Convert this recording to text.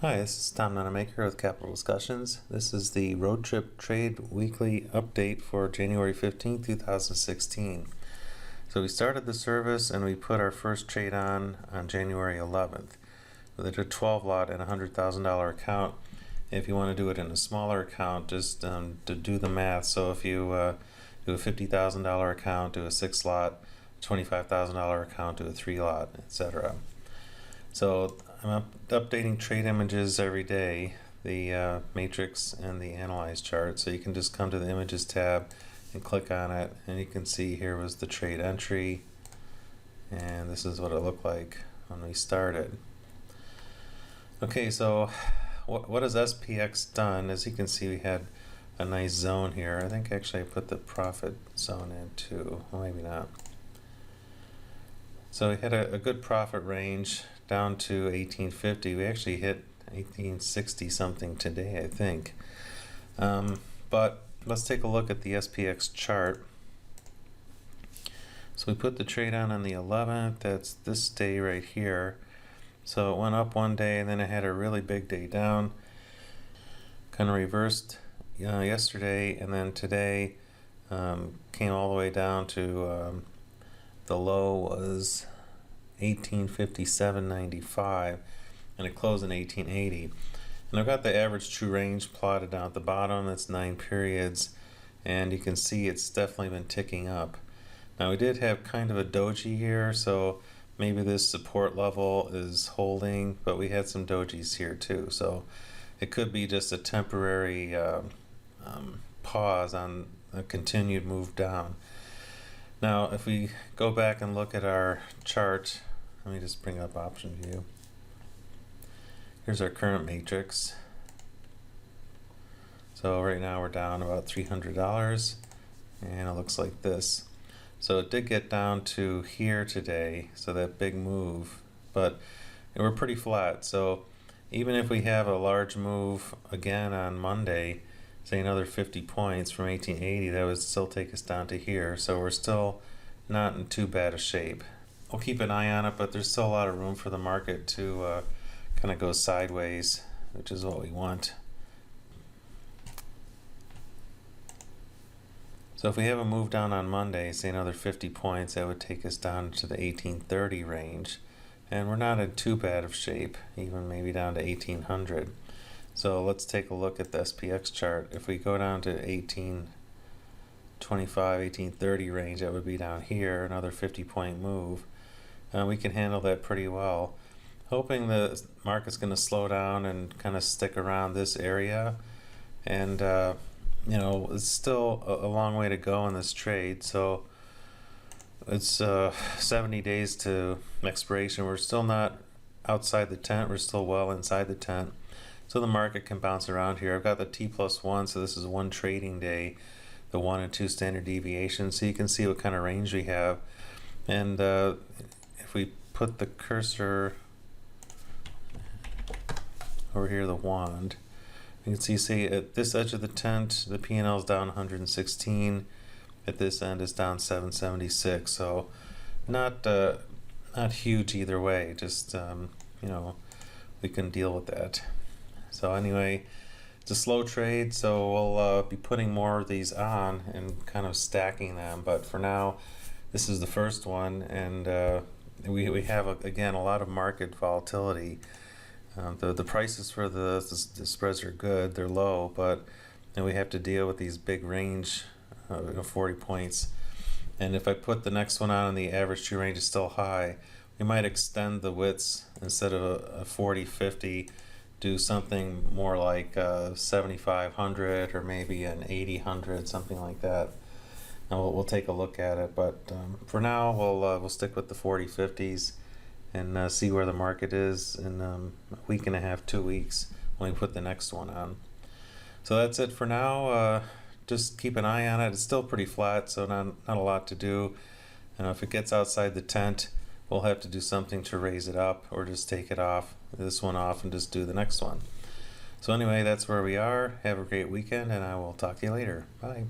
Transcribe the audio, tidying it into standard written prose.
Hi, this is Tom Nonamaker with Capital Discussions. This is the Road Trip Trade Weekly Update for January 15, 2016. So we started the service and we put our first trade on January 11th. With a 12 lot and a $100,000 account. If you want to do it in a smaller account, just to do the math. So if you do a $50,000 account, do a 6 lot, $25,000 account, do a 3 lot, etc. So I'm updating trade images every day, the matrix and the analyze chart. So you can just come to the images tab and click on it, and you can see here was the trade entry, and this is what it looked like when we started. Okay, so what has SPX done? As you can see, we had a nice zone here. I think actually I put the profit zone in too. Well, maybe not. So we had a good profit range down to 1850. We actually hit 1860 something today, I think. But let's take a look at the SPX chart. So we put the trade on the 11th. That's this day right here. So it went up one day and then it had a really big day down. Kind of reversed yesterday, and then today came all the way down to the low was 1857.95 and it closed in 1880. And I've got the average true range plotted down at the bottom. That's 9 periods, and you can see it's definitely been ticking up. Now we did have kind of a doji here, so maybe this support level is holding, but we had some dojis here too, so it could be just a temporary pause on a continued move down. Now if we go back and look at our chart, let me just bring up option view. Here's our current matrix. So right now we're down about $300, and it looks like this. So it did get down to here today, so that big move, but we're pretty flat. So even if we have a large move again on Monday, say another 50 points from 1880, that would still take us down to here. So we're still not in too bad a shape. We'll keep an eye on it, but there's still a lot of room for the market to kind of go sideways, which is what we want. So if we have a move down on Monday, say another 50 points, that would take us down to the 1830 range. And we're not in too bad of shape, even maybe down to 1800. So let's take a look at the SPX chart. If we go down to 1825, 1830 range, that would be down here, another 50-point move. We can handle that pretty well. Hoping the market's going to slow down and kind of stick around this area. And you know, it's still a long way to go in this trade, so it's 70 days to expiration. We're still not outside the tent, we're still well inside the tent, so the market can bounce around here. I've got the T+1, so this is one trading day, the 1 and 2 standard deviations, so you can see what kind of range we have. And if we put the cursor over here, the wand, you can see at this edge of the tent, the P&L is down 116. At this end, it's down 776. So not huge either way. Just you know, we can deal with that. So anyway, it's a slow trade. So we'll be putting more of these on and kind of stacking them. But for now, this is the first one, and we have again a lot of market volatility. The prices for the spreads are good, they're low, but then we have to deal with these big range, 40 points. And if I put the next one on and the average true range is still high, we might extend the widths instead of a 40-50, do something more like 7,500 or maybe an 8,000, something like that. And we'll take a look at it, but for now we'll stick with the 40-50s. And see where the market is in a week and a half, 2 weeks, when we put the next one on. So that's it for now. Just keep an eye on it. It's still pretty flat, so not a lot to do. If it gets outside the tent, we'll have to do something to raise it up, or just take it off, this one off, and just do the next one. So anyway, that's where we are. Have a great weekend, and I will talk to you later. Bye.